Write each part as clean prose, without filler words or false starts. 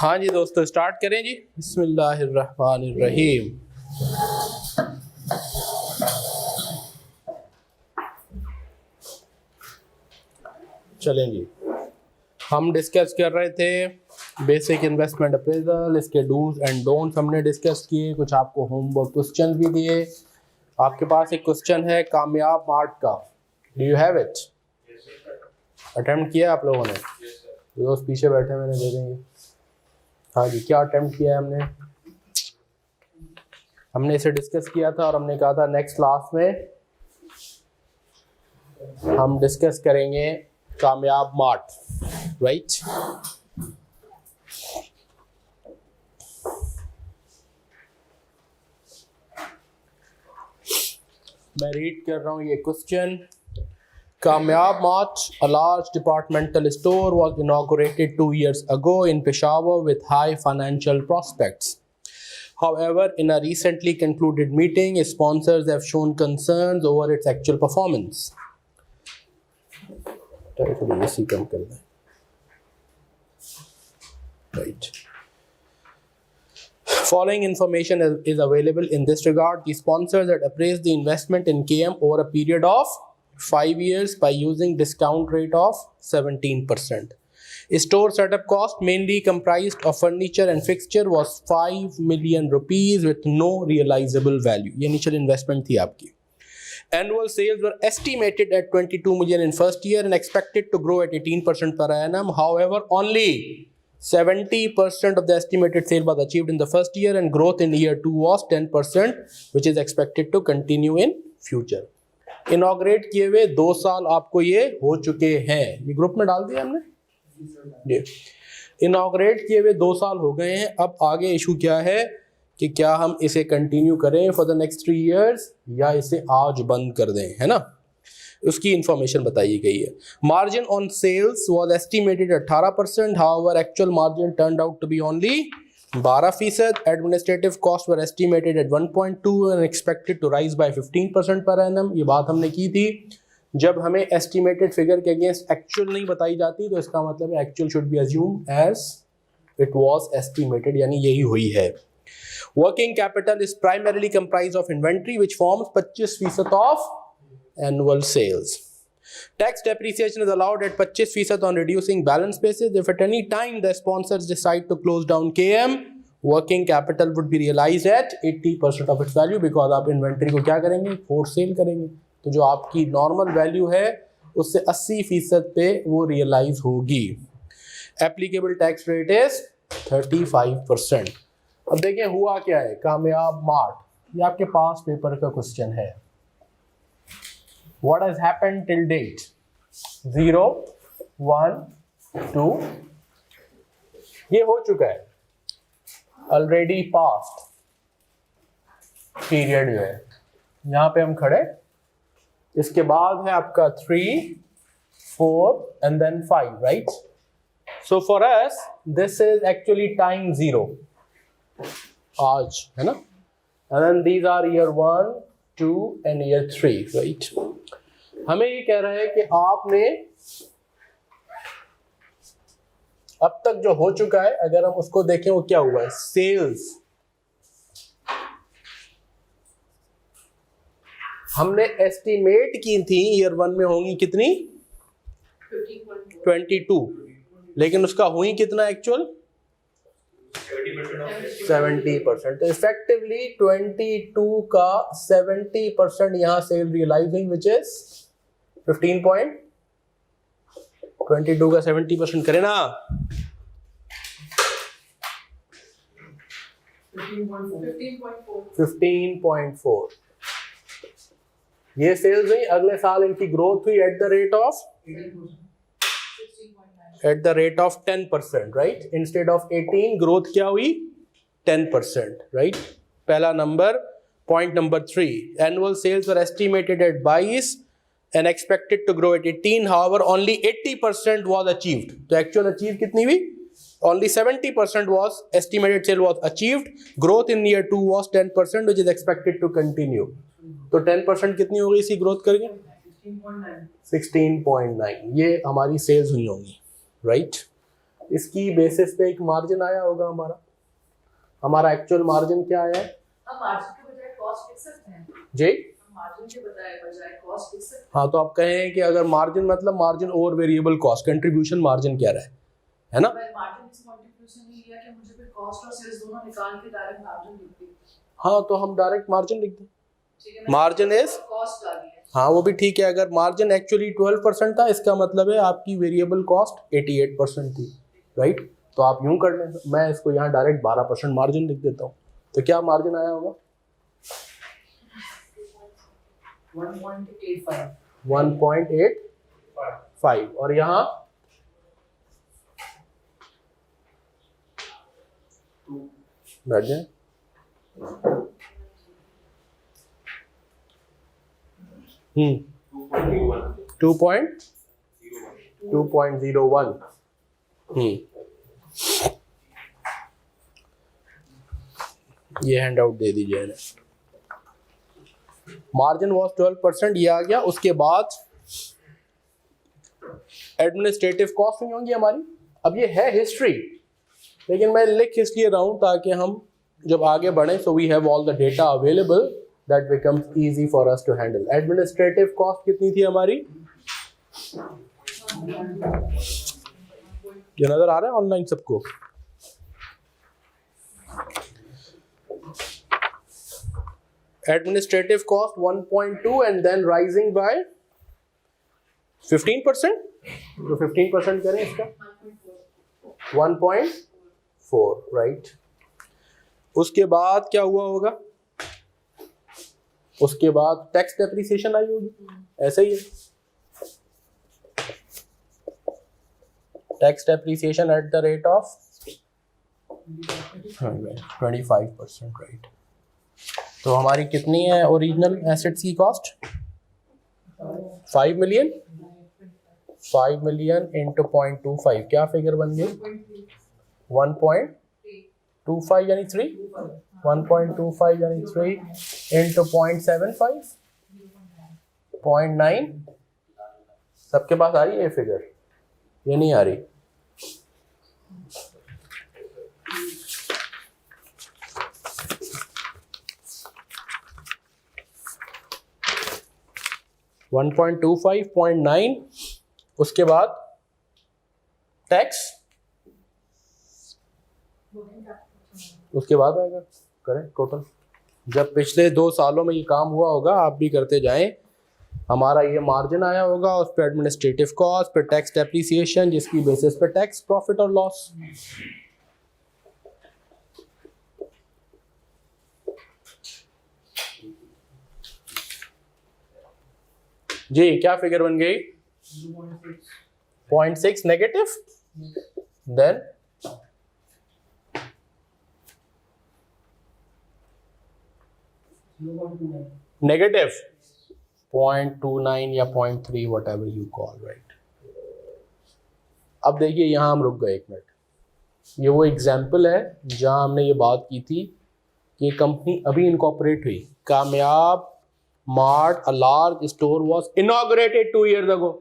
हाँ जी दोस्तों, स्टार्ट करें जी। बिस्मिल्लाहिर्रहमानिर्रहीम। चलें जी, हम डिस्कस कर रहे थे बेसिक इन्वेस्टमेंट अप्रेजल, इसके डूज एंड डोंट्स हमने डिस्कस किए। कुछ आपको होमवर्क क्वेश्चन भी दिए। आपके पास एक क्वेश्चन है कामयाब मार्ट का। Do you have it? Attempt किया आप लोगों ने? दोस्त पीछे बैठे मैंने दे देंगे। हाँ जी, क्या अटेम्प्ट किया है हमने इसे डिस्कस किया था और हमने कहा था नेक्स्ट क्लास में हम डिस्कस करेंगे कामयाब मार्ट, राइट? मैं रीड कर रहा हूँ ये क्वेश्चन। कामयाब mart, a large departmental store, was inaugurated 2 years ago in Peshawar with high financial prospects. However, in a recently concluded meeting, sponsors have shown concerns over its actual performance. Right. Following information is available in this regard. The sponsors had appraised the investment in KM over a period of 5 years by using discount rate of 17%. Store setup cost, mainly comprised of furniture and fixture, was 5 million rupees with no realizable value. ये initial investment थी आपकी. Annual sales were estimated at 22 million in first year and expected to grow at 18% per annum. However, only 70% of the estimated sale was achieved in the first year and growth in year 2 was 10%, which is expected to continue in future. Inaugurate किए हुए 2 साल आपको ये हो चुके हैं। ये group में डाल दिया हमने। इनॉग्रेट किए हुए 2 साल हो गए हैं। अब आगे इशू क्या है कि क्या हम इसे कंटिन्यू करें फॉर द नेक्स्ट 3 इयर्स या इसे आज बंद कर दें, है ना? उसकी इंफॉर्मेशन बताई गई है। Margin on sales was estimated 18%, however actual margin turned out to be only 12%. Administrative cost were estimated at 1.2 and expected to rise by 15% per annum. ये बात हमने की थी। जब हमें एस्टिमेटेड फिगर के अगेंस्ट एक्चुअल नहीं बताई जाती तो इसका मतलब है actual should be assumed as it was estimated, यानी यही हुई है। Working capital is primarily comprised of inventory which forms 25% of annual sales. Tax depreciation is allowed at 25% on reducing balance basis. If at any time the sponsors decide to close down KM, working capital would be realized at 80% of its value because आप inventory को क्या करेंगे? force sale करेंगे। तो जो आपकी normal value है उससे 80% पे वो realize होगी। Applicable tax rate is 35%. अब देखें हुआ क्या है कामयाब मार्ट। ये आपके पास पेपर का क्वेश्चन है। What has happened till date? 0, 1, 2. ये हो चुका है already past period जो है, यहाँ पे हम खड़े। इसके बाद है आपका 3, 4 and then 5, right? So for us this is actually time 0 आज, है ना? And then these are year 1, 2 and year 3, right? हमें ये कह रहा है कि आपने अब तक जो हो चुका है अगर हम उसको देखें वो क्या हुआ है। सेल्स हमने एस्टिमेट की थी ईयर 1 में होंगी कितनी? 22, लेकिन उसका हुई कितना एक्चुअल? 70%। तो इफेक्टिवली 22 का 70% यहाँ सेल रियलाइज हुई विच इज 15.22 का 70% करे ना 15.4। ये सेल्स हुई। अगले साल इनकी ग्रोथ हुई at the rate of 10%, right? Instead of 18 growth क्या हुई? 10%, राइट? पहला number. Point number 3, annual sales were estimated at 22 and expected to grow at 18. However, only 80% was achieved. तो actual achieve कितनी हुई? Only 70% was estimated sale was achieved. Growth in year 2 was 10%, which is expected to continue. तो 10% कितनी होगी इसी growth करके? 16.9। ये हमारी सेल्स हुई होंगी, राइट? इसकी बेसिस पे एक मार्जिन आया होगा हमारा एक्चुअल मार्जिन क्या आया है? हम मार्जिन के बजाय कॉस्ट लिख सकते हैं जी, मार्जिन के बजाय कॉस्ट लिख सकते हैं। हाँ, तो आप कहें कि अगर मार्जिन मतलब margin over variable cost, contribution margin क्या रहा है ना? मार्जिन इस कंट्रीब्यूशन नहीं लिया कि मुझे फिर कॉस्ट और सेल्स दोनों निकाल के डायरेक्ट मार्जिन लिख दी। हाँ, तो हम डायरेक्ट मार्जिन लिख दें, ठीक है, मार्जिन इज कॉस्ट डाली है। हाँ, वो भी ठीक है। अगर मार्जिन एक्चुअली 12% था, इसका मतलब है आपकी वेरिएबल कॉस्ट 88% थी, राइट? तो आप यूं कर लें, मैं इसको यहाँ डायरेक्ट 12% मार्जिन लिख देता हूँ। तो क्या मार्जिन आया होगा? 1.85 और यहाँ 2 बैठ जाए। 2.01 ये हैंड आउट दे दीजिए। मार्जिन वॉज 12%, ये आ गया। उसके बाद एडमिनिस्ट्रेटिव कॉस्ट नहीं होंगी हमारी। अब ये है हिस्ट्री, लेकिन मैं लिख इसलिए रहा हूं ताकि हम जब आगे बढ़े so we have all the data available that becomes easy for us to handle. Administrative cost कितनी थी हमारी? ये नजर आ रहा है ऑनलाइन सबको? Administrative cost 1.2 and then rising by 15%. तो 15% करें इसका 1.4, राइट? उसके बाद क्या हुआ होगा? उसके बाद टैक्स डेप्रिसिएशन आई होगी, ऐसे ही है। Tax depreciation eight the rate of 25%, right? तो हमारी कितनी है ओरिजिनल एसेट्स की कॉस्ट? 5 मिलियन। 5 मिलियन इंटू 0.25 क्या फिगर बन गई? 1.25 यानी 3। 1.25 यानी 3 इंटू 0.75 0.9। सबके पास आ रही है ये फिगर? ये नहीं आ रही। 1.25 0.9। उसके बाद टैक्स, उसके बाद आएगा करें टोटल। जब पिछले 2 सालों में ये काम हुआ होगा, आप भी करते जाएं, हमारा ये मार्जिन आया होगा, उस पर एडमिनिस्ट्रेटिव कॉस्ट, फिर टैक्स डेप्रिसिएशन, जिसकी बेसिस पे टैक्स प्रॉफिट और लॉस। जी क्या फिगर बन गई? 0.6 नेगेटिव, देन नेगेटिव 0.29 या 0.3 what ever you call, right? अब देखिए यहां हम रुक गए 1 मिनट। ये वो एग्जाम्पल है जहां हमने ये बात की थी कि कंपनी अभी इनकॉर्पोरेट हुई, कामयाब mart a large store was inaugurated 2 years ago,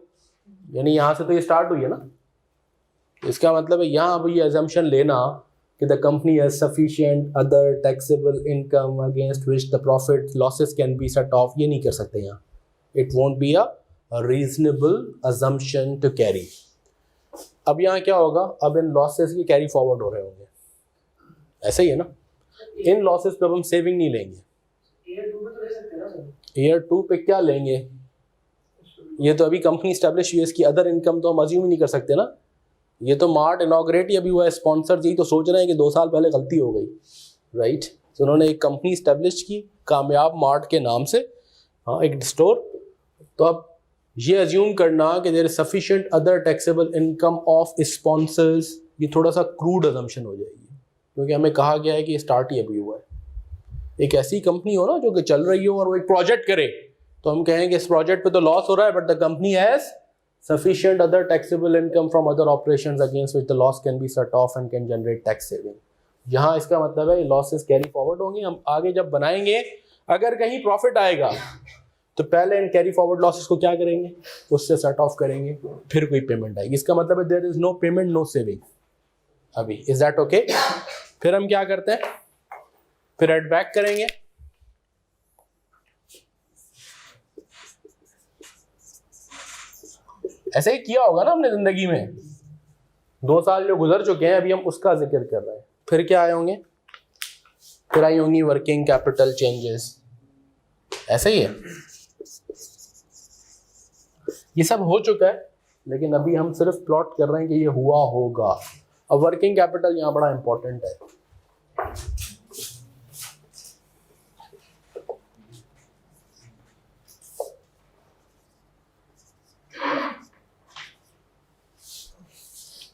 यानी यहां से तो ये स्टार्ट हुई है ना। इसका मतलब है यहां अभी ये अजम्पशन लेना कि the company has sufficient other taxable income against which the profit losses can be set off, ये नहीं कर सकते यहाँ। It won't be a reasonable assumption to carry. अब यहाँ क्या होगा? अब इन लॉसेस के कैरी फॉरवर्ड हो रहे होंगे, ऐसे ही है ना। इन लॉसेस पे अब हम सेविंग नहीं लेंगे। ईयर 2 पे क्या लेंगे? ये तो अभी कंपनी स्टैब्लिश हुई है, इसकी अदर इनकम तो हम अज्यूम ही नहीं कर सकते ना। ये तो मार्ट इनॉग्रेट ही अभी हुआ है, स्पॉन्सर जी तो सोच रहे हैं कि 2 साल पहले गलती हो गई, राइट? तो उन्होंने एक कंपनी स्टैब्लिश की कामयाब मार्ट के नाम से, हाँ, एक स्टोर। तो अब ये अज्यूम करना कि there is sufficient other taxable income of sponsors, ये थोड़ा सा क्रूड अजम्पशन हो जाएगी, क्योंकि हमें कहा गया है कि स्टार्ट ही अभी हुआ है। एक ऐसी कंपनी हो ना जो कि चल रही हो और वो एक प्रोजेक्ट करे, तो हम कहेंगे इस प्रोजेक्ट पे तो लॉस हो रहा है, but the company has sufficient other taxable income from other operations against which the loss can be set off and can generate tax saving। यहाँ इसका मतलब है लॉसेस कैरी फॉरवर्ड होंगे। हम आगे जब बनाएंगे, अगर कहीं प्रॉफिट आएगा तो पहले इन कैरी फॉरवर्ड लॉसेस को क्या करेंगे? उससे सेट ऑफ करेंगे, फिर कोई पेमेंट आएगी। इसका मतलब है there is no payment no saving. अभी। Is that okay? फिर हम क्या करते हैं, फिर एड बैक करेंगे। ऐसे ही किया होगा ना हमने जिंदगी में, 2 साल जो गुजर चुके हैं अभी हम उसका जिक्र कर रहे हैं। फिर क्या आए होंगे, फिर आई होंगी वर्किंग कैपिटल चेंजेस। ऐसे ही है, ये सब हो चुका है, लेकिन अभी हम सिर्फ प्लॉट कर रहे हैं कि ये हुआ होगा। अब वर्किंग कैपिटल यहाँ बड़ा इंपॉर्टेंट है।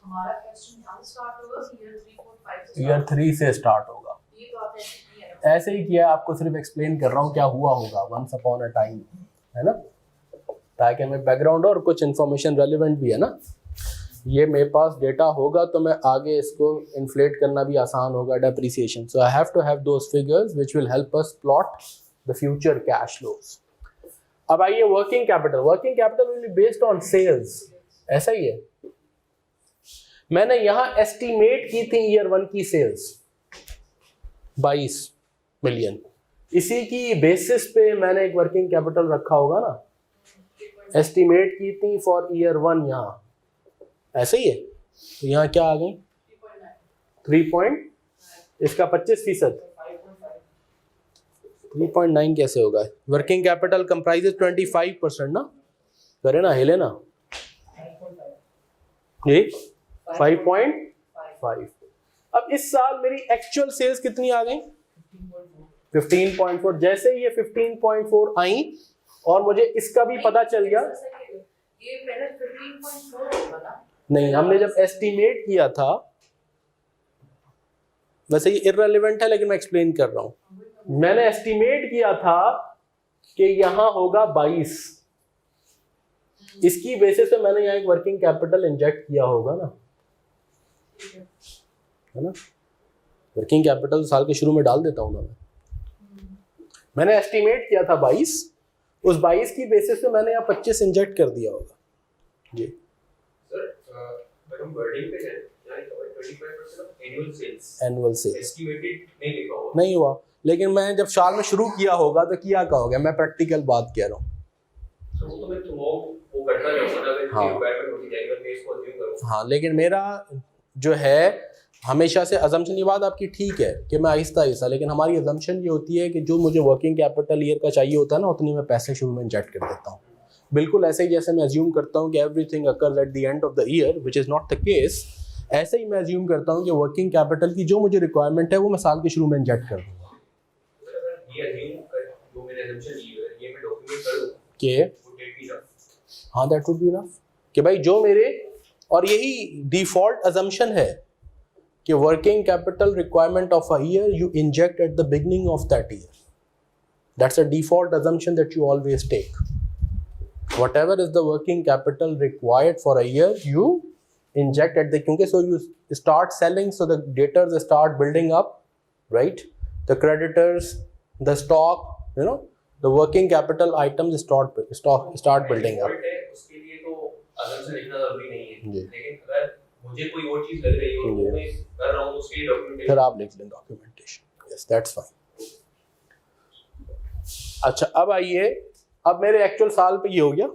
हमारा क्वेश्चन यहाँ स्टार्ट होगा कि ईयर 3 4 5 से ईयर 3 से स्टार्ट होगा। ये तो आपने ऐसे किया है। ऐसे ही किया, आपको सिर्फ एक्सप्लेन कर रहा हूँ क्या हुआ होगा वंस अपॉन अ टाइम, है ना, ताकि हमें बैकग्राउंड और कुछ इन्फॉर्मेशन रेलिवेंट भी है ना। ये मेरे पास डेटा होगा तो मैं आगे इसको इन्फ्लेट करना भी आसान होगा, depreciation. So I have to have those figures which will help us plot the future cash flows. अब आइए working capital. Working capital will be based on sales. ऐसा ही है, मैंने यहां एस्टिमेट की थी ईयर 1 की सेल्स 22 मिलियन, इसी की बेसिस पे मैंने एक वर्किंग कैपिटल रखा होगा ना, एस्टिमेट की थी फॉर ईयर 1 यहां। ऐसे ही है, तो यहाँ क्या आ गई 3 इसका 25%। 3.9 कैसे होगा? वर्किंग कैपिटल कंप्राइजेस 25% ना, करे ना, हिले ना, ये 5.5। अब इस साल मेरी एक्चुअल सेल्स कितनी आ गई? 15.4। जैसे ये 15.4 आई और मुझे इसका भी पता चल गया, ये पहले 15.4 होगा ना? नहीं, हमने जब एस्टिमेट किया था, वैसे ये इररिलेवेंट है लेकिन मैं एक्सप्लेन कर रहा हूं। मैंने एस्टिमेट किया था कि यहां होगा 22, इसकी बेसिस पे मैंने यहाँ एक वर्किंग कैपिटल इंजेक्ट किया होगा ना, है ना। वर्किंग कैपिटल साल के शुरू में डाल देता हूँ ना मैंने एस्टिमेट किया था 22, उस 22 की बेसिस पे मैंने यहाँ 25 इंजेक्ट कर दिया होगा। जी सर, अगर हम वर्डिंग पे जाएं, यहाँ लिखा हुआ है 25% of annual sales. Annual sales estimated नहीं लिखा हुआ। नहीं हुआ, लेकिन मैं जब साल में शुरू किया होगा तो किया कहोगे, मैं प्रैक्टिकल बात कह रहा हूँ। तो वो तो मैं वो करता रहूंगा ना, अगर हाँ। रिक्वायरमेंट होगी जाएगी मैं इसको अज्यूम करूंगा। हाँ, लेकिन मेरा जो है हमेशा से अजम्पशन, ये बात आपकी ठीक है कि मैं आहिस्ता आहिस्ता, लेकिन हमारी अजम्पशन ये होती है कि जो मुझे वर्किंग कैपिटल ईयर का चाहिए होता है ना, उतनी मैं पैसे शुरू में इंजेक्ट कर देता हूँ। बिल्कुल ऐसे ही जैसे मैं अज्यूम करता हूँ कि everything occurs at the end of the year, which is not the case, ऐसे ही मैं अज्यूम करता हूँ कि वर्किंग कैपिटल की जो मुझे रिक्वायरमेंट है वो मैं साल के शुरू में इंजेक्ट कर दूंगा। ये अज्यूम कर, जो मैंने अजम्पशन ली है ये मैं डॉक्यूमेंट करूं कि वो डेट भी ना। हाँ, दैट वुड बी इनफ कि भाई जो मेरे, और यही डिफॉल्ट अजम्पशन है कि working capital requirement of a year you inject at the beginning of that year. That's a default assumption that you always take. Whatever is the working capital required for a year, you inject at the, क्योंकि so you start selling, so the debtors start building up, right? The creditors, the stock, you know, the working capital items start building up. है, उसके लिए तो assumption लिखना जरूरी नहीं है, जी। लेकिन अगर मुझे कोई और चीज लग रही हो जी। तो मैं कर रहा हूँ तो उसके लिए डॉक्यूमेंटेशन। फिर आप लिख लें डॉक्यूमेंटेशन। Yes, that's fine. अच्छा, अब आइए, अब मेरे एक्चुअल साल पे ये हो गया,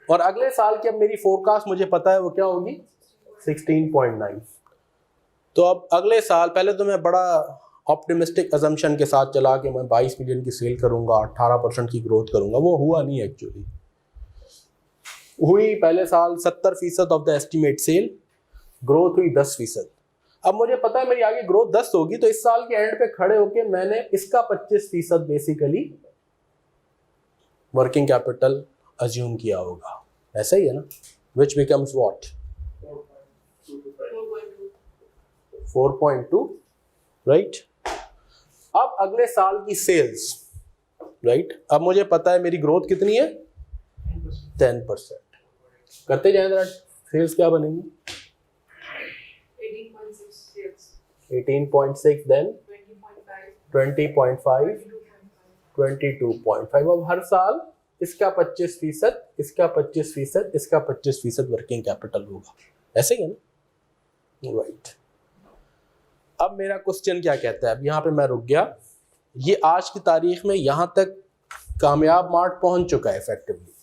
और अगले साल की अब मेरी फोरकास्ट मुझे पता है वो क्या होगी, 16.9। तो अब अगले साल, पहले तो मैं बड़ा ऑप्टिमिस्टिक अजम्पशन के साथ चला कि मैं 22 मिलियन की सेल करूंगा, 18% की ग्रोथ करूंगा। वो हुआ नहीं, एक्चुअली हुई पहले साल 70% of the estimate sale, growth हुई 10%। अब मुझे पता है मेरी आगे ग्रोथ 10 होगी, तो इस साल के एंड पे खड़े होके मैंने इसका 25% बेसिकली वर्किंग कैपिटल अज्यूम किया होगा। ऐसा ही है ना, विच बिकम्स व्हाट 4.2, राइट। अब अगले साल की सेल्स, राइट, अब मुझे पता है मेरी ग्रोथ कितनी है, 10%। करते जाए जरा, सेल्स क्या बनेंगी, 18.6 sales, 18.6, देन 20.5, 20.5, 22.5। अब हर साल इसका 25%, इसका 25%, इसका 25% वर्किंग कैपिटल होगा। ऐसे ही है ना, राइट। अब मेरा क्वेश्चन क्या कहता है, अब यहाँ पे मैं रुक गया। ये आज की तारीख में यहाँ तक कामयाब मार्ट पहुँच चुका है इफेक्टिवली,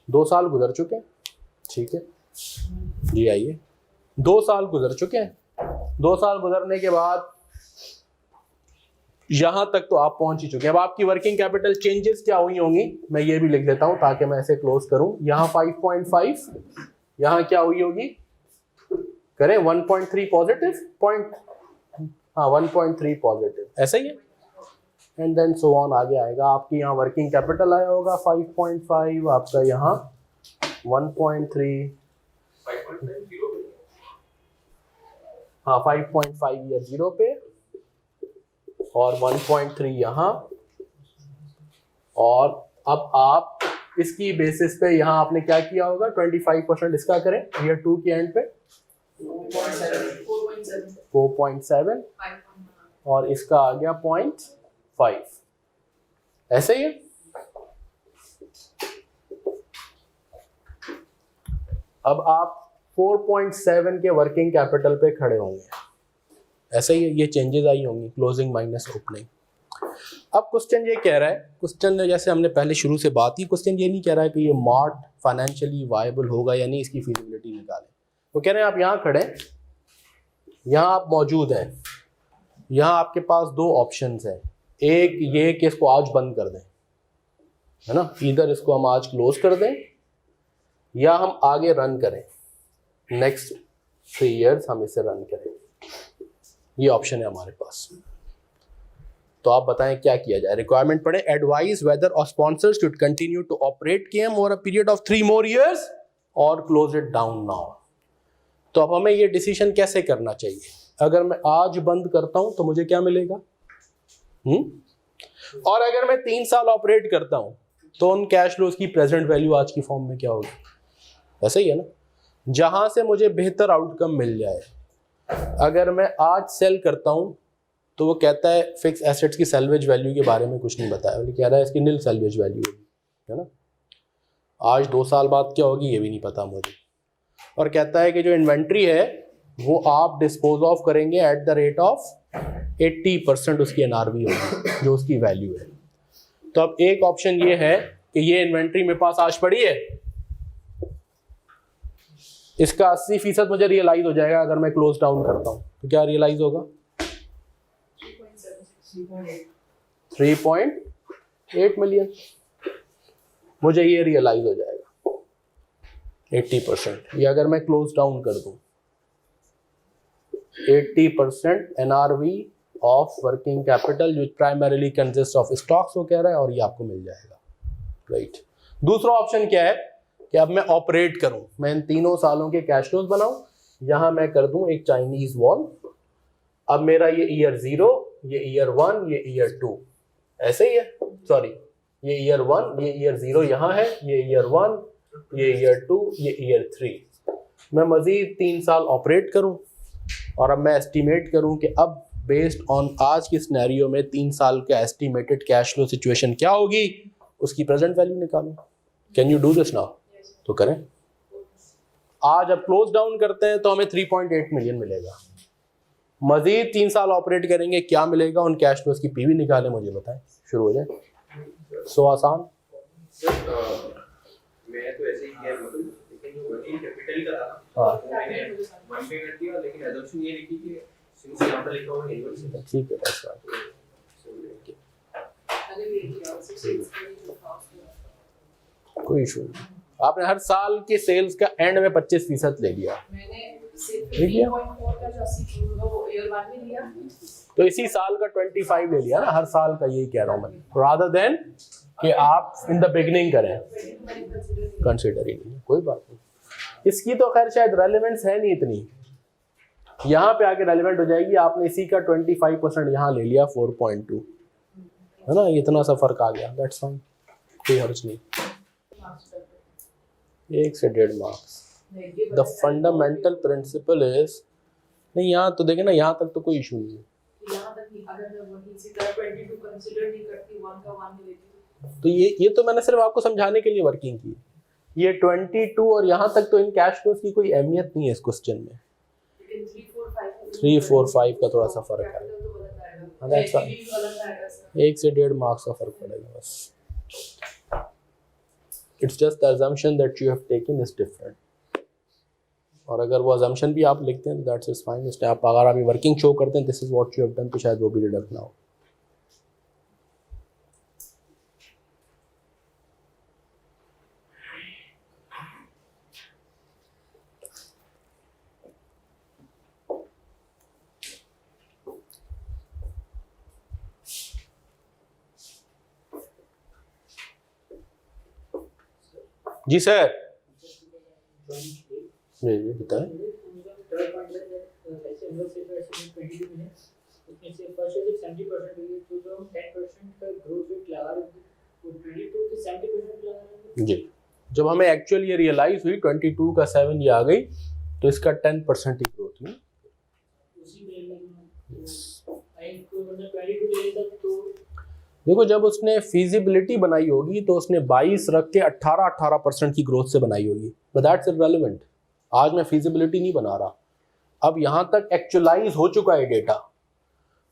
2 साल गुजर चुके हैं, ठीक है जी। आइए 2 साल गुजर चुके हैं, 2 साल गुजरने के बाद यहाँ तक तो आप पहुंच ही चुके हैं। अब आपकी वर्किंग कैपिटल चेंजेस क्या हुई होंगी, मैं ये भी लिख देता हूं ताकि मैं ऐसे क्लोज करूं। यहाँ 5.5, यहाँ क्या हुई होगी, करें 1.3 पॉजिटिव पॉइंट, हाँ 1.3 पॉजिटिव, ऐसा ही है। एंड देन सो ऑन आगे आएगा। आपकी यहाँ वर्किंग कैपिटल आया होगा 5.5, आपका यहाँ 1.3, 5.50 हाँ 5.5 ईयर 0 पे, और 1.3 यहाँ। और अब आप इसकी बेसिस पे यहाँ आपने क्या किया होगा, 25% इसका करें ईयर 2 के एंड पे 4.7, और इसका आ गया 0.5, ऐसे ही है। अब आप 4.7 के वर्किंग कैपिटल पे खड़े होंगे, ऐसे ही है। ये चेंजेस आई होंगी, क्लोजिंग माइनस ओपनिंग। अब क्वेश्चन ये कह रहा है, क्वेश्चन जैसे हमने पहले शुरू से बात की, क्वेश्चन ये नहीं कह रहा है कि ये मार्ट फाइनेंशियली वायबल होगा या नहीं, इसकी फीजिबिलिटी निकालें। वो कह रहे हैं आप यहाँ खड़े, यहाँ आप मौजूद हैं, यहाँ आपके पास 2 ऑप्शंस हैं। एक ये कि इसको आज बंद कर दें, है ना, इधर इसको हम आज क्लोज कर दें, या हम आगे रन करें, नेक्स्ट 3 इयर्स हम इसे रन करें। ये ऑप्शन है हमारे पास। तो आप बताएं क्या किया जाए। रिक्वायरमेंट पढ़े, advise whether or sponsors should continue to operate KM over a period of 3 more years or close it down now. तो अब हमें ये डिसीजन कैसे करना चाहिए। अगर मैं आज बंद करता हूं तो मुझे क्या मिलेगा, और अगर मैं 3 साल ऑपरेट करता हूं तो उन कैश फ्लोज की प्रेजेंट वैल्यू आज की फॉर्म में क्या होगी, ऐसे ही है ना। जहां से मुझे बेहतर आउटकम मिल जाए, अगर मैं आज सेल करता हूं तो वो कहता है फिक्स एसेट्स की सैल्वेज वैल्यू के बारे में कुछ नहीं बताया, वो कह रहा है इसकी नील सैल्वेज वैल्यू होगी, है ना। आज 2 साल बाद क्या होगी ये भी नहीं पता मुझे। और कहता है कि जो इन्वेंट्री है वो आप डिस्पोज ऑफ करेंगे एट द रेट ऑफ 80% उसकी एनआरवी होगी, जो उसकी वैल्यू है। तो अब एक ऑप्शन ये है कि ये इन्वेंट्री मेरे पास आज पड़ी है, इसका 80% मुझे रियलाइज हो जाएगा अगर मैं क्लोज डाउन करता हूं। तो क्या रियलाइज होगा, 3.8 मिलियन मुझे ये रियलाइज हो जाएगा 80%। ये अगर मैं क्लोज डाउन कर दूं 80% NRV of working capital which primarily consist of stocks, वो कह रहा है, और ये आपको मिल जाएगा, राइट। दूसरा ऑप्शन क्या है कि अब मैं ऑपरेट करूं, मैं इन 3 सालों के कैश फ्लोज बनाऊं, यहां मैं कर दूं एक चाइनीज वॉल। अब मेरा ये ईयर 0, ये ईयर 1, ये ईयर 2, ऐसे ही है, सॉरी ये ईयर 1, ये ईयर 0 यहाँ है, ये ईयर 1, ये ईयर 2, ये ईयर 3। मैं मजीद 3 साल ऑपरेट करूं और अब मैं एस्टिमेट करूं कि अब बेस्ड ऑन आज की सिनेरियो में 3 साल का एस्टिमेटेड कैश फ्लो सिचुएशन क्या होगी, उसकी प्रेजेंट वैल्यू निकालूं। Can you do this now? तो करें। आज अब क्लोज डाउन करते हैं तो हमें 3.8 मिलियन मिलेगा, मजीद 3 साल ऑपरेट करेंगे क्या मिलेगा, उन कैश फ्लोज की पीवी निकालें, मुझे बताएं, शुरू हो जाए। सो आसान। मैं तो ऐसे ही किया, लेकिन जो वर्किंग कैपिटल का था हाँ मैंने 1 पे कर दिया, लेकिन एजम्पशन ये लिखी कि सिंस यहाँ पर लिखा हुआ है एनुअल, ठीक है, बस बात। कोई इशू नहीं। आपने हर साल के सेल्स का एंड में 25% ले लिया, तो इसी साल का 25 ले लिया ना, हर साल का, यही कह रहा हूँ मैं, रादर देन कि आप इन द बिगनिंग करें, कंसिडर ही नहीं, कोई बात नहीं। इसकी तो खैर शायद रेलेवेंस है नहीं इतनी, यहाँ पे आके रेलेवेंट हो जाएगी। आपने इसी का 25% यहाँ ले लिया 4.2, है ना, इतना सा फर्क आ गया, दैट्स फाइन, कोई हर्ज नहीं। 1 से 1.5 marks. The fundamental principle is, नहीं यहाँ तो देखे ना, यहाँ तक तो कोई इशू नहीं है, तो ये तो मैंने सिर्फ आपको समझाने के लिए वर्किंग की। ये 22 और यहाँ तक तो इन कैश फ्लोज की कोई अहमियत नहीं है इस क्वेश्चन में। 3, 4, 5 का थोड़ा सा फर्क है। कैपिटल तो गलत आएगा, हाँ, that's fine. एचडीबी गलत आएगा इसका। 1 से 1.5 मार्क्स का फर्क पड़ेगा बस। It's just the assumption that you have taken is different. और अगर वो assumption भी आप लिखते हैं दैट्स इज फाइन। इसलिए आप अगर अभी वर्किंग शो करते हैं this is what you have done, तो शायद वो भी डिडक्ट ना हो। जी सर। जी जी बताएं। जी जब हमें एक्चुअल ये रियलाइज हुई 22 का 7 ये आ गई तो इसका 10% ही ग्रोथ हुई। देखो जब उसने फीजिबिलिटी बनाई होगी तो उसने 22 रख के 18% की ग्रोथ से बनाई होगी, बट दैट्स इररेलेवेंट। आज मैं फीजिबिलिटी नहीं बना रहा, अब यहाँ तक एक्चुअलाइज हो चुका है डेटा।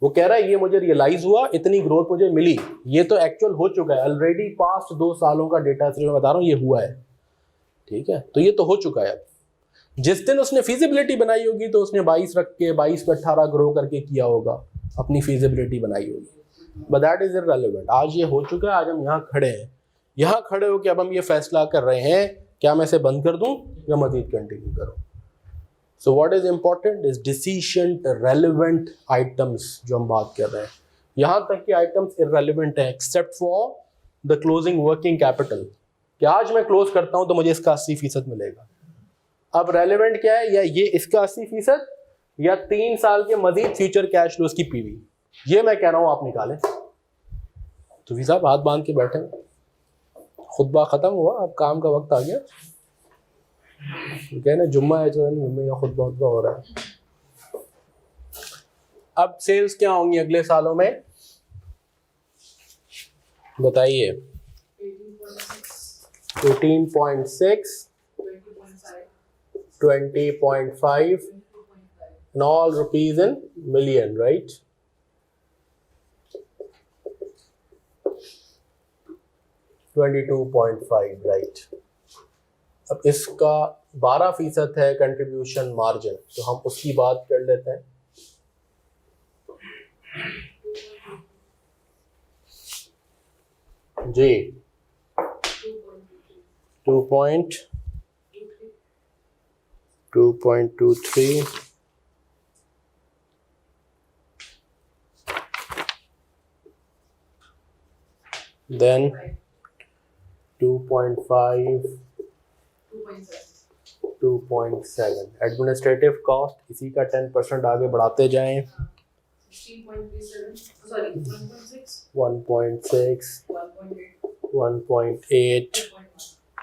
वो कह रहा है ये मुझे रियलाइज हुआ, इतनी ग्रोथ मुझे मिली, ये तो एक्चुअल हो चुका है ऑलरेडी। पास्ट 2 सालों का डेटा सिर्फ मैं बता रहा हूँ ये हुआ है, ठीक है, तो ये तो हो चुका है। अब जिस दिन उसने फीजिबिलिटी बनाई होगी तो उसने 22 रख के 22 पे 18 ग्रो करके किया होगा, अपनी फीजिबिलिटी बनाई होगी, बट दैट इज इररेलेवेंट। आज ये हो चुका है, आज हम यहाँ खड़े हैं, यहाँ खड़े होकर अब हम ये फैसला कर रहे हैं क्या मैं इसे बंद कर दूं या मजीद कंटिन्यू करूं। So what is important is decision relevant items जो हम बात कर रहे हैं। यहाँ तक कि आइटम्स इररेलेवेंट है except for the closing working capital, कि आज मैं क्लोज करता हूं तो मुझे इसका 80% मिलेगा। अब रेलेवेंट क्या है, या ये इसका 80% या 3 साल के मजीद फ्यूचर कैश फ्लोज की पीवी, ये मैं कह रहा हूं आप निकालें। तो साहब हाथ बांध के बैठे, खुतबा खत्म हुआ, अब काम का वक्त आ गया। कहना जुम्मा है, जुम्मे का खुतबा हो रहा है। अब सेल्स क्या होंगी अगले सालों में बताइए। 18.6, 20.5 and all rupees in million, right? 22.5, right? अब इसका 12% है कंट्रीब्यूशन मार्जिन, तो हम उसकी बात कर लेते हैं। जी 2.23, then 2.5, 2.7 एडमिनिस्ट्रेटिव कॉस्ट, इसी का 10% आगे बढ़ाते जाएं। 1.6, 1.8,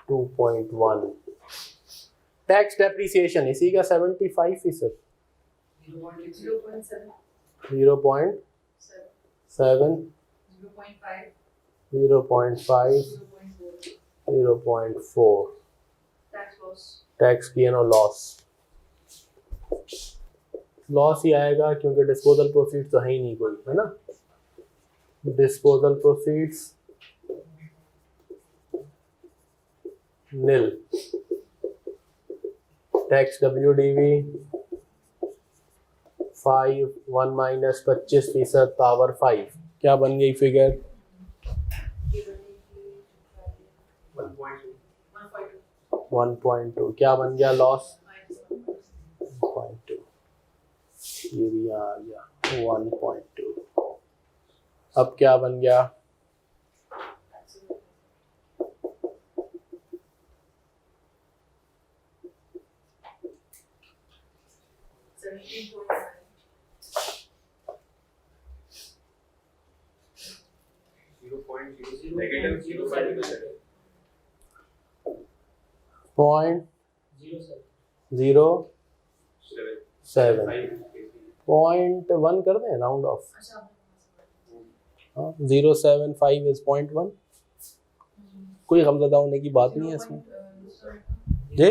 2.1 टैक्स डेप्रिसिएशन, इसी का 75%, 0.7, 0.5, 0.4 टैक्स गेन और लॉस ही आएगा क्योंकि डिस्पोजल प्रोसीड्स तो है ही नहीं कोई, है ना। डिस्पोजल प्रोसीड्स नील, टैक्स WDV 5, 1 माइनस 25% पावर 5, क्या बन गई फिगर 1.2, क्या बन गया लॉस 1.2, ये भी आ गया 1.2। अब क्या बन गया 0.07, 0.1 कर दें राउंड ऑफ। 0.75 इज 0.1, कोई गमज़दा होने की बात नहीं है इसमें। जी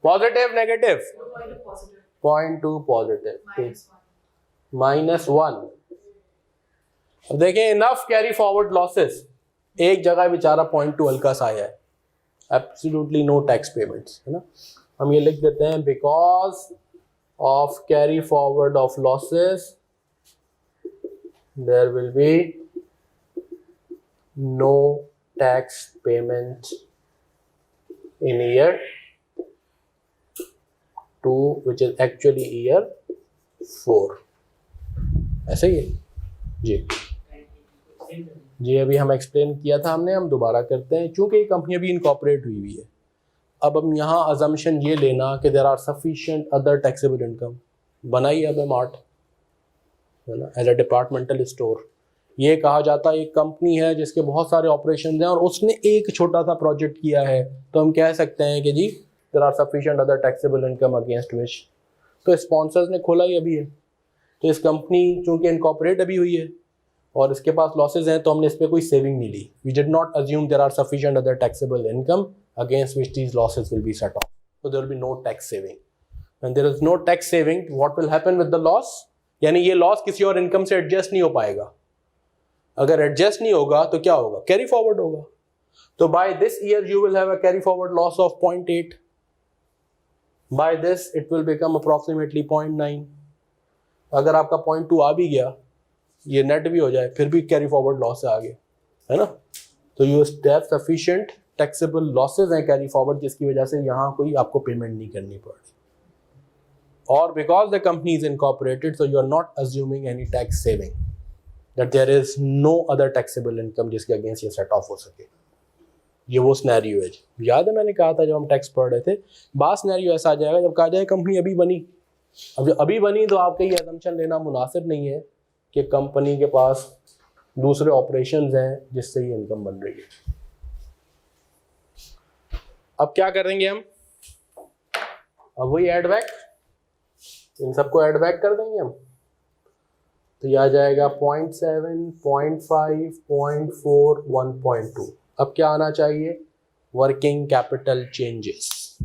पॉजिटिव नेगेटिव 0.2 पॉजिटिव, -1. -1. अब देखें इनफ कैरी फॉरवर्ड लॉसेस, एक जगह बेचारा 0.2 हल्का सा आया है, एब्सोल्युटली नो टैक्स पेमेंट्स, है ना. हम ये लिख देते हैं because of carry forward of losses there will be no tax payment in year 2 which is actually year 4. ऐसे ही है जी. जी अभी हम एक्सप्लेन किया था हमने, हम दोबारा करते हैं. चूंकि ये कंपनी अभी इनकॉर्पोरेट हुई हुई है, अब हम यहाँ अजम्पशन ये लेना कि there are sufficient other taxable income. बनाई अब मार्ट, है ना, एज अ डिपार्टमेंटल स्टोर. ये कहा जाता है एक कंपनी है जिसके बहुत सारे ऑपरेशन हैं और उसने एक छोटा सा प्रोजेक्ट किया है, तो हम कह सकते हैं कि जी there are sufficient other taxable income against which. तो स्पॉन्सर्स ने खोला ही अभी है, तो इस कंपनी चूँकि इनकॉर्पोरेट अभी हुई है और इसके पास लॉसेज हैं, तो हमने इस पर कोई सेविंग नहीं ली. We did not assume there are sufficient other taxable income against which these losses will be set off, so there will be no tax saving. When there is no tax saving, what will happen with the loss? यानी ये loss किसी और income से adjust नहीं हो पाएगा. अगर adjust नहीं होगा तो क्या होगा, कैरी फॉरवर्ड होगा. तो by this year you will have a carry forward loss of 0.8. By this it will become approximately 0.9. अगर आपका 0.2 आ भी गया, ये नेट भी हो जाए, फिर भी कैरी फॉरवर्ड लॉस आ गया, है ना. तो you have sufficient taxable losses हैं कैरी फॉरवर्ड, जिसकी वजह से यहाँ कोई आपको पेमेंट नहीं करनी पड़ रही. और because the company is incorporated, so you are not assuming any tax saving, that there is no other taxable income जिसके अगेंस्ट ये सेट ऑफ हो सके. ये वो सिनेरियो है. याद है मैंने कहा था जब हम टैक्स पढ़ रहे थे, बात सिनेरियो ऐसा आ जाएगा जब कहा जाए कंपनी अभी बनी. अब जब अभी बनी तो आपका ये असम्पशन लेना मुनासिब नहीं है कि कंपनी के पास दूसरे ऑपरेशंस हैं जिससे ये इनकम बन रही है. अब क्या करेंगे हम, अब वही एड बैक, इन सबको ऐड बैक कर देंगे हम. तो ये आ जाएगा 0.7, 0.5, 0.4, 1.2. अब क्या आना चाहिए, वर्किंग कैपिटल चेंजेस.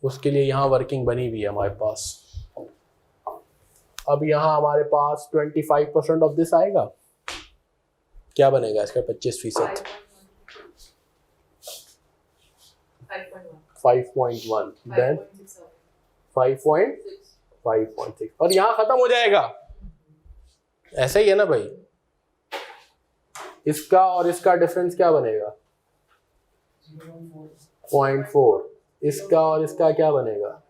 उसके लिए यहाँ वर्किंग बनी हुई है हमारे पास. अब यहाँ हमारे पास 25% ऑफ दिस आएगा. क्या बनेगा इसका 25%? 5.1, देन 5.6 और यहाँ खत्म हो जाएगा. ऐसा ही है ना भाई. इसका और इसका डिफरेंस क्या बनेगा, 0.4. इसका और इसका क्या बनेगा,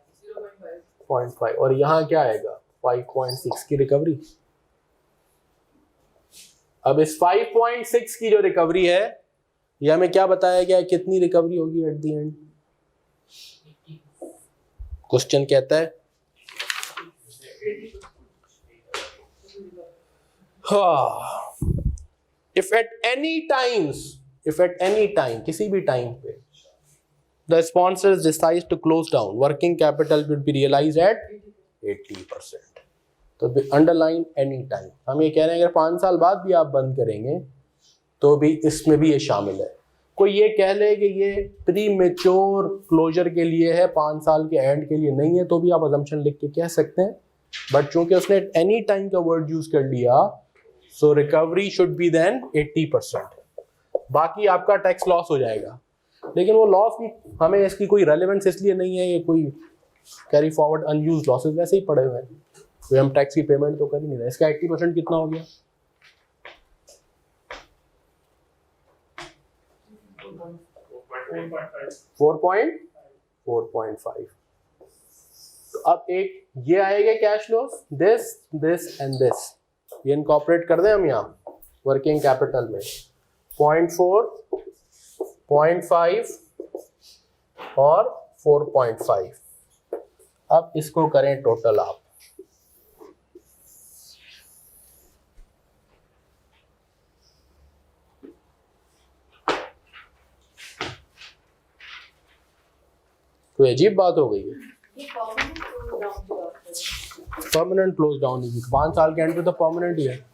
0.5. और यहाँ क्या आएगा, 5.6 की रिकवरी. अब इस 5.6 की जो रिकवरी है, ये हमें क्या बताया गया, कितनी रिकवरी होगी एट द एंड. क्वेश्चन कहता है if at any time किसी भी टाइम पे the sponsors decides to close down, working capital would be realized at 80%. तो अंडरलाइन एनी टाइम. हम ये कह रहे हैं अगर 5 साल बाद भी आप बंद करेंगे तो भी इसमें भी ये शामिल है. कोई ये कह ले कि ये प्री मेच्योर क्लोजर के लिए है, 5 साल के एंड के लिए नहीं है, तो भी आप अजम्पशन लिख के कह सकते हैं. बट चूंकि उसने एनी टाइम का वर्ड यूज कर लिया, सो रिकवरी शुड बी देन 80%. बाकी आपका टैक्स लॉस हो जाएगा. लेकिन वो लॉस भी हमें इसकी कोई रेलेवेंस इसलिए नहीं है, ये कोई कैरी फॉरवर्ड अनयूज लॉसेज वैसे ही पड़े हुए हैं, तो हम टैक्स की पेमेंट तो कर ही नहीं रहे. इसका 80% कितना हो गया, 4.5. तो अब एक ये आएगा cash loss, this and this, ये इनकॉर्पोरेट कर दें हम यहाँ वर्किंग कैपिटल में. 0.4, 0.5 और 4.5. अब इसको करें टोटल आप. कोई अजीब बात हो गई है. परमानेंट क्लोज डाउन नहीं, 5 साल के एंड पे तो परमानेंट ही है.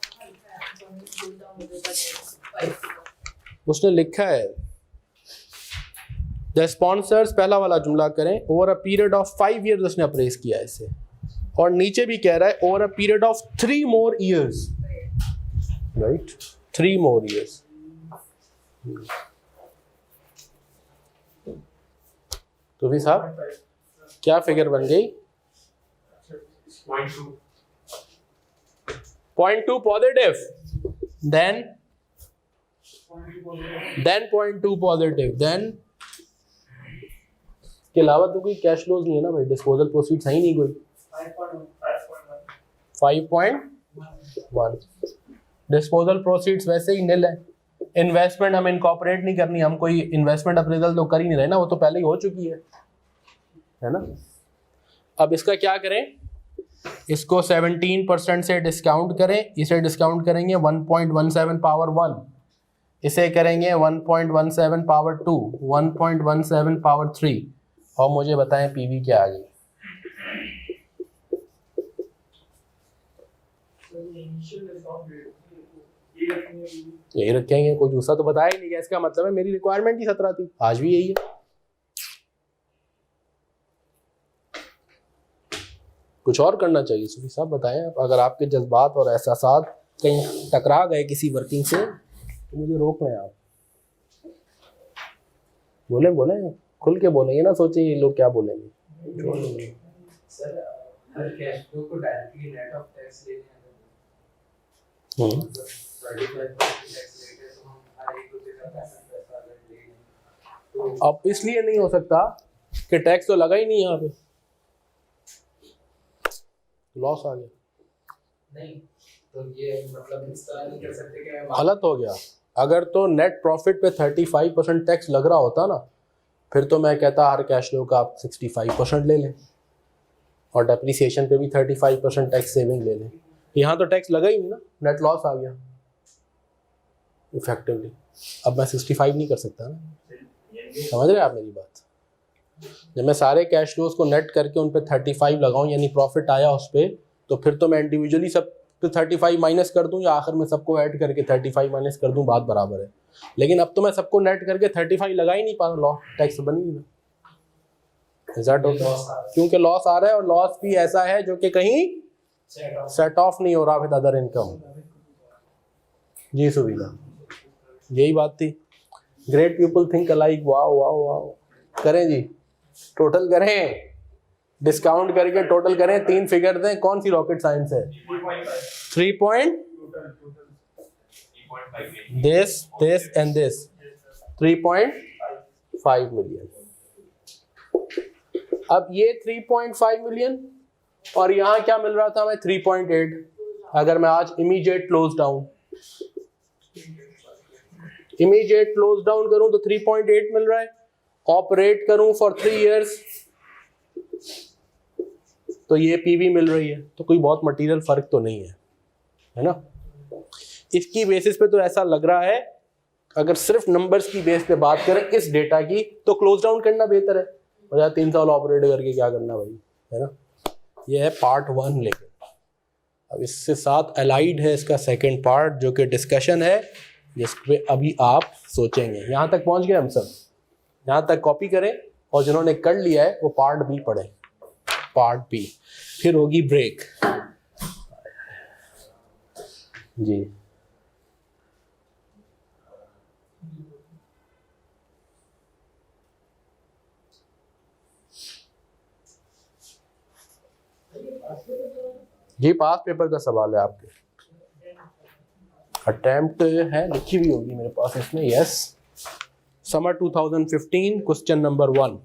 उसने लिखा है द स्पॉन्सर्स, पहला वाला जुमला करें, over a period of 5 years उसने अप्रेज किया इसे, और नीचे भी कह रहा है over a period of 3 more years, right, 3 more years. तो भी साहब क्या फिगर बन गई? 0.2 पॉजिटिव, then 0.2 पॉजिटिव, then के अलावा तो कोई कैश फ्लोज नहीं है ना भाई, डिस्पोजल प्रोसीड्स है ही नहीं कोई. 5.1 डिस्पोजल प्रोसीड्स वैसे ही निल है. इन्वेस्टमेंट हम इनकॉर्पोरेट नहीं करनी, हम कोई इन्वेस्टमेंट अप्रेजल तो कर ही नहीं रहे ना, वो तो पहले ही हो चुकी है ना. अब इसका क्या करें, इसको 17% से डिस्काउंट करें, इसे डिस्काउंट करेंगे 1.17 पावर 1, इसे करेंगे 1.17 पावर 2, 1.17 पावर 3, और मुझे बताएं पीवी क्या आ गई. यही रखेंगे, कोई दूसरा तो बताया ही नहीं. इसका मतलब है मेरी रिक्वायरमेंट ही 17 थी, आज भी यही है. कुछ और करना चाहिए सुफी साहब, बताएं आप. अगर आपके जज्बात और एहसासात कहीं टकरा गए किसी वर्किंग से तो मुझे रोक लें आप. बोले खुल के बोले, ये ना सोचे ये लोग क्या बोलेंगे. सर हर कैश फ्लो को डायरेक्टली नेट ऑफ टैक्स लेने हैं, 35% टैक्स लेके तो हम हर एक रुपए का पैसा ले लें. तो अब इसलिए नहीं हो सकता कि टैक्स तो लगा ही नहीं यहाँ पे, लॉस आ गया. नहीं, तो ये मतलब इस तरह नहीं कर सकते कि गलत हो गया. अगर तो नेट प्रॉफिट पे 35% टैक्स लग रहा होता ना, फिर तो मैं कहता हर कैश फ्लो का आप 65% ले लें और डेप्रिसिएशन पे भी 35% टैक्स सेविंग ले लें. यहाँ तो टैक्स लगा ही नहीं ना, नेट लॉस आ गया इफेक्टिवली. अब मैं 65 नहीं कर सकता ना, समझ रहे हैं आप मेरी बात. जब मैं सारे कैश फ्लोज को नेट करके उन पे 35 लगाऊं, यानी प्रॉफिट आया उस पर, तो फिर तो मैं इंडिविजुअली सब पे 35 माइनस कर दूं या आखिर में सबको ऐड करके 35 माइनस कर दूं, बात बराबर है. लेकिन अब तो मैं सबको नेट करके 35 लगा ही नहीं पा रहा, लॉ टैक्स बनी ही ना. क्योंकि लॉस आ रहा है, और लॉस भी ऐसा है जो कि कहीं सेट ऑफ नहीं हो रहा विद अदर इनकम. जी सुविधा, यही बात थी. Great people think alike. Wow wow wow. करें जी, टोटल करें, डिस्काउंट करके टोटल करें, 3 फिगर दें. कौन सी रॉकेट साइंस है? 3 this and this 3.5 मिलियन. अब ये 3.5 मिलियन और यहाँ क्या मिल रहा था हमें? 3.8. अगर मैं आज इमीडिएट क्लोज डाउन करूं तो 3.8 मिल रहा है. ऑपरेट करूं फॉर 3 इयर्स तो ये पीवी मिल रही है. तो कोई बहुत मटेरियल फर्क तो नहीं है ना. इसकी बेसिस पे तो ऐसा लग रहा है, अगर सिर्फ नंबर्स की बेस पे बात करें इस डेटा की, तो क्लोज डाउन करना बेहतर है. और 3 साल ऑपरेट करके क्या करना भाई, है ना. ये है पार्ट 1. लेकिन अब इससे साथ अलाइड है इसका सेकंड पार्ट, जो कि डिस्कशन है, जिस पे अभी आप सोचेंगे. यहाँ तक पहुँच गए हम सब? यहाँ तक कॉपी करें, और जिन्होंने कर लिया है वो पार्ट बी पढ़ें. पार्ट बी, फिर होगी ब्रेक. जी जी, पास पेपर का सवाल है आपके. अटेम्प्ट है, लिखी हुई होगी मेरे पास इसमें. Yes, summer 2015, question number 1,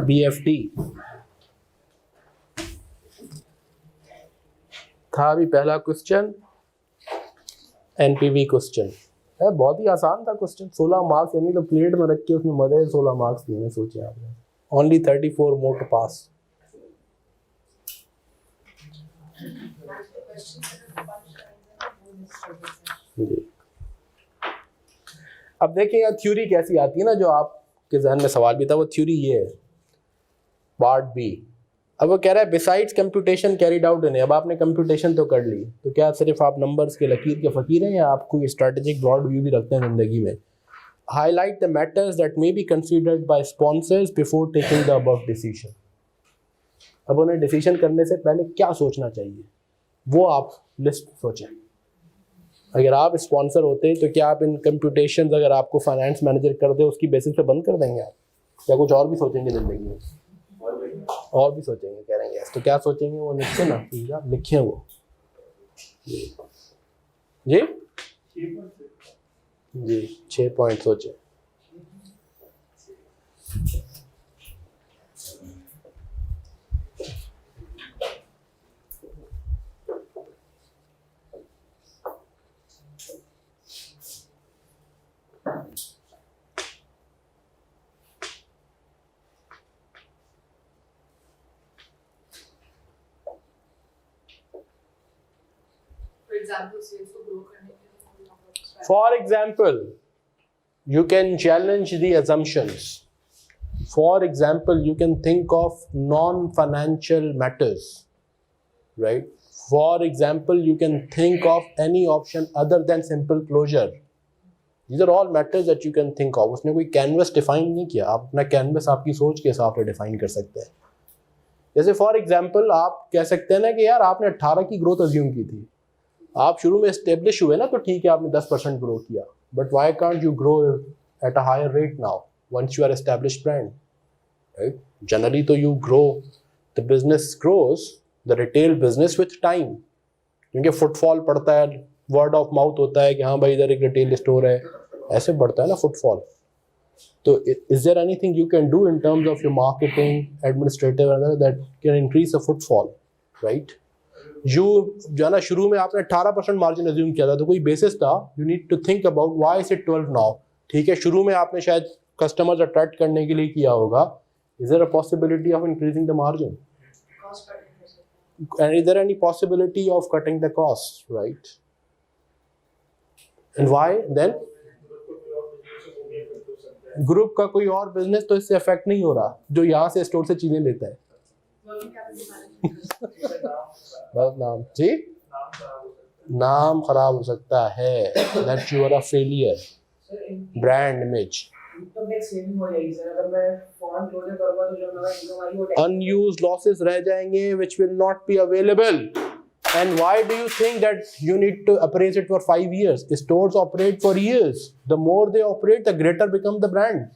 BFT था अभी पहला क्वेश्चन. NPV क्वेश्चन है, बहुत ही आसान था क्वेश्चन. 16 मार्क्स, यानी तो प्लेट में रख के उसने मजे 16 मार्क्स दिए. सोचे आपने, ओनली 34 मोर टू पास. जी, अब देखिए यार थ्योरी कैसी आती है ना, जो आपके जहन में सवाल भी था, वो थ्योरी ये है. पार्ट बी, अब वो कह रहा है besides computation carried out in. अब आपने कंप्यूटेशन तो कर ली, तो क्या सिर्फ आप नंबर्स के लकीर के फकीर हैं, या आप कोई स्ट्रेटेजिक ब्रॉड व्यू भी रखते हैं ज़िंदगी में highlight the matters that may be considered by sponsors before taking the above decision. अब उन्हें डिसीजन करने से पहले क्या सोचना चाहिए वो आप लिस्ट सोचें. अगर आप स्पॉन्सर होते हैं तो क्या आप इन कंप्यूटेशन अगर आपको फाइनेंस मैनेजर कर दे उसकी बेसिस पे बंद कर देंगे आप, क्या कुछ और भी सोचेंगे ज़िंदगी में? और भी सोचेंगे, कह रहे हैं तो क्या सोचेंगे वो लिखे ना, लिखे वो जी 6 पॉइंट सोचे. For example, you can challenge the assumptions. For example, you can think of non-financial matters, right? For example, you can think of any option other than simple closure. These are all matters that you can think of. उसने कोई canvas define नहीं किया, आप अपना canvas आपकी सोच के हिसाब से define कर सकते हैं. जैसे for example, आप कह सकते हैं ना कि यार आपने 18 की growth assume की थी. आप शुरू में establish हुए ना तो ठीक है आपने 10% grow किया. But why can't you grow at a higher rate now once you are established brand? Right? Generally, तो you grow, the business grows, the retail business with time. क्योंकि footfall पड़ता है, word of mouth होता है कि हाँ भाई इधर एक retail store है, ऐसे बढ़ता है ना footfall. तो is there anything you can do in terms of your marketing, administrative and other that can increase the footfall, right? You जो है ना शुरू में आपने 18% मार्जिन अज्यूम किया था तो कोई बेसिस था. You need to think about why is it 12 now. ठीक है, शुरू में आपने शायद कस्टमर्स अट्रैक्ट करने के लिए किया होगा. Is there a possibility of increasing the margin? And is there any possibility of cutting the cost, right? And why then? Group का कोई और बिजनेस तो इससे अफेक्ट नहीं हो रहा जो यहाँ से स्टोर से चीजें लेता है. नाम जी नाम खराब हो सकता है. That you are a failure. Brand image unused losses रह जाएंगे which will not be available. And why do you think that you need to appraise it for 5 years? Stores operate for years. The more they operate, the greater become the brand.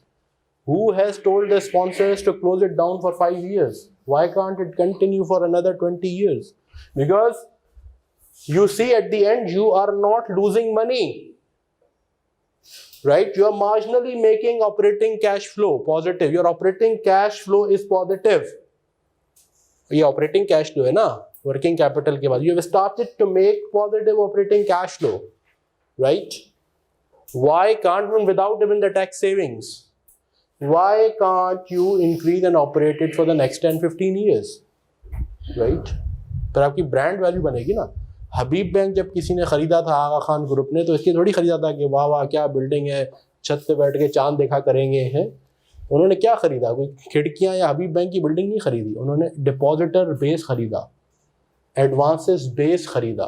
Who has told the sponsors to close it down for 5 years? Why can't it continue for another 20 years? Because you see at the end, you are not losing money. Right? You are marginally making operating cash flow positive. Your operating cash flow is positive. ये operating cash flow है ना, working capital के बाद. You have started to make positive operating cash flow. Right? Why can't one without even the tax savings? Why can't you increase and operate it for the next 10-15 years? Right? पर आपकी brand value बनेगी ना. हबीब bank जब किसी ने खरीदा था आगा Khan group ने तो इसलिए थोड़ी खरीदा था कि वाह वाह क्या बिल्डिंग है, छत पे बैठ के चांद देखा करेंगे हैं. उन्होंने क्या खरीदा? कोई खिड़कियां या हबीब बैंक की बिल्डिंग नहीं खरीदी. उन्होंने डिपॉजिटर बेस खरीदा, एडवांसेस बेस खरीदा,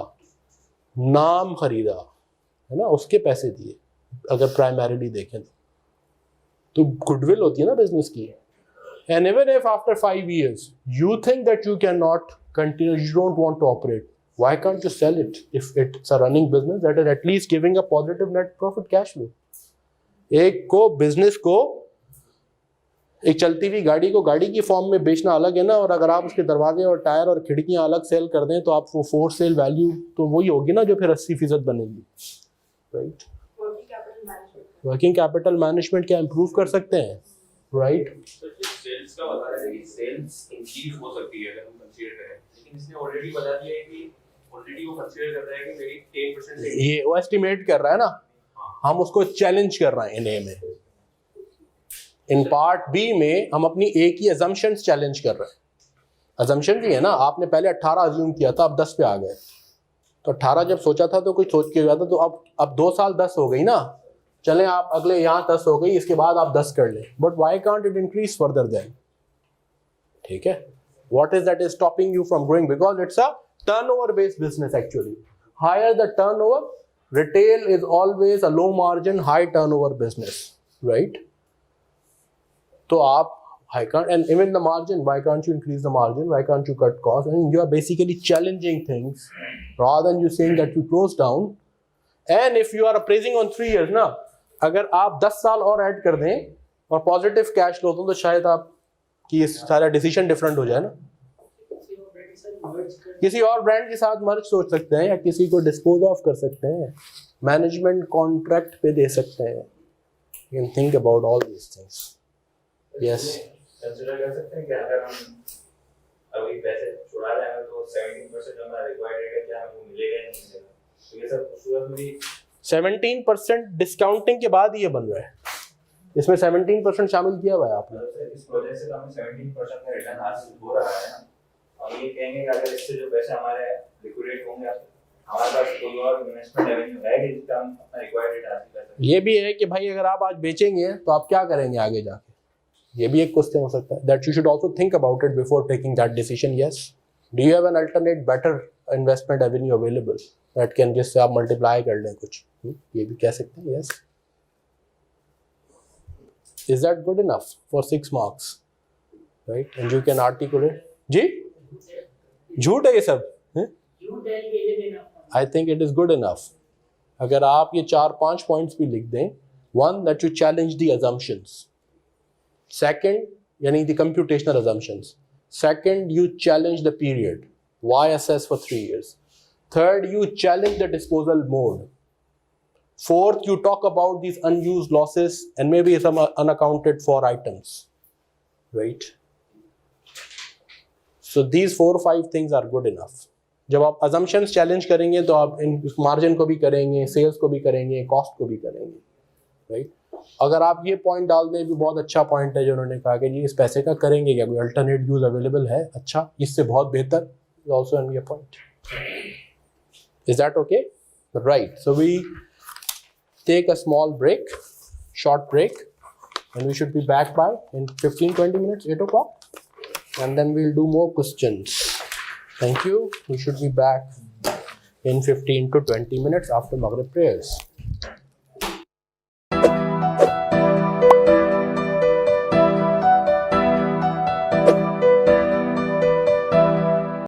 नाम खरीदा, है ना, उसके पैसे दिए. अगर प्राइमरीली देखें तो गुडविल होती है ना बिजनेस की. And even if after 5 years you think that you cannot continue, you don't want to operate, why can't you sell it if it's a running business that is at least giving a positive net profit cash flow? एक को business को, एक चलती हुई गाड़ी को गाड़ी की फॉर्म में बेचना अलग है ना, और अगर आप उसके दरवाजे और टायर और खिड़कियां अलग सेल कर दें तो आप वो फोर सेल वैल्यू तो वही होगी ना जो फिर 80% बनेगी. राइट? वर्किंग कैपिटल मैनेजमेंट क्या इम्प्रूव कर सकते हैं? राइट? सेल्स का बता रहे हैं कि सेल्स इंक्रीज हो सकती है अगर हम कंसीडर करें, लेकिन इसने ऑलरेडी बता दिया है कि ऑलरेडी वो कंसीडर कर रहा है कि मेरी 10% ये वो एस्टिमेट कर रहा है ना, हम उसको चैलेंज कर रहे हैं इन ए में. इन पार्ट बी में हम अपनी ए की अजम्पशंस चैलेंज कर रहे हैं. अजम्पशन ही है ना, आपने पहले 18 अज्यूम किया था, अब 10 पे आ गए. तो 18 जब सोचा था तो कुछ सोच के गया था, तो अब 2 साल 10 हो गई ना. चलें आप अगले यहाँ 10 हो गई, इसके बाद आप 10 कर लें. But why can't it increase further then? ठीक है, what is that is stopping you from growing? Because it's a turnover based business. Actually higher the turnover, retail is always a low margin, high turnover business, right? So I can't, and even the margin, why can't you increase the margin? Why can't you cut costs? And you are basically challenging things rather than you saying that you close down. And if you are appraising on 3 years ना, अगर आप 10 साल और add कर दें और positive cash flow तो शायद आपकी सारा डिसीजन डिफरेंट हो जाए ना. किसी और ब्रांड के साथ मर्ज सोच सकते हैं या किसी को डिस्पोज ऑफ कर सकते हैं, मैनेजमेंट कॉन्ट्रैक्ट पे दे सकते हैं. You can think about all these things. Yes, consider कर सकते हैं कि अगर हम अभी पैसे छुड़ा रहे हैं तो 17% जो हमारा रिक्वायर्ड रेट है क्या हमें वो मिलेगा या नहीं मिलेगा. तो ये सब सूरत में 17% डिस्काउंटिंग के बाद ये बन रहा है. इसमें 17% शामिल किया हुआ है आपने. इस प्रोजेक्ट से हमें 17% का रिटर्न हासिल हो रहा है ना. हम ये कहेंगे कि अगर इससे जो पैसे हमारे लिक्विडेट होंगे हमारे पास कोई और इन्वेस्टमेंट रेवेन्यू है कि जिसका हम अपना रिक्वायर्ड रेट हासिल कर सकते हैं. ये भी है कि भाई अगर आप आज बेचेंगे तो आप क्या करेंगे आगे जाके, ये भी एक क्वेश्चन हो सकता है. That you should also think about it before taking that decision. Yes, do you have an alternate better investment Avenue available that can, जिससे आप मल्टीप्लाई कर लें कुछ, ये भी कह सकते हैं. Yes, is that good enough for 6 marks, right? And you can articulate. जी झूठ है ये सब. I think it is good enough. अगर आप ये 4-5 पॉइंट्स भी लिख दें. 1, that you challenge the assumptions. Second, यानी the computational assumptions. Second, you challenge the period. Why assess for 3 years? Third, you challenge the disposal mode. Fourth, you talk about these unused losses and maybe some unaccounted for items, right? So these 4 or 5 things are good enough. जब आप assumptions challenge करेंगे तो आप इन margin को भी करेंगे, sales को भी करेंगे, cost को भी करेंगे, right? अगर आप ये पॉइंट डाल दें भी बहुत अच्छा पॉइंट है जो उन्होंने कहा कि जी इस पैसे का करेंगे क्या, कोई अल्टरनेट यूज अवेलेबल है, अच्छा इससे बहुत बेहतर, इज आल्सो एन ये point. Is that okay? Right. So we take a small break, short break, and we should be back by in 15-20 minutes, 8 o'clock, and then we'll do more questions. Thank you. We should be back in 15 to 20 minutes after Maghrib prayers.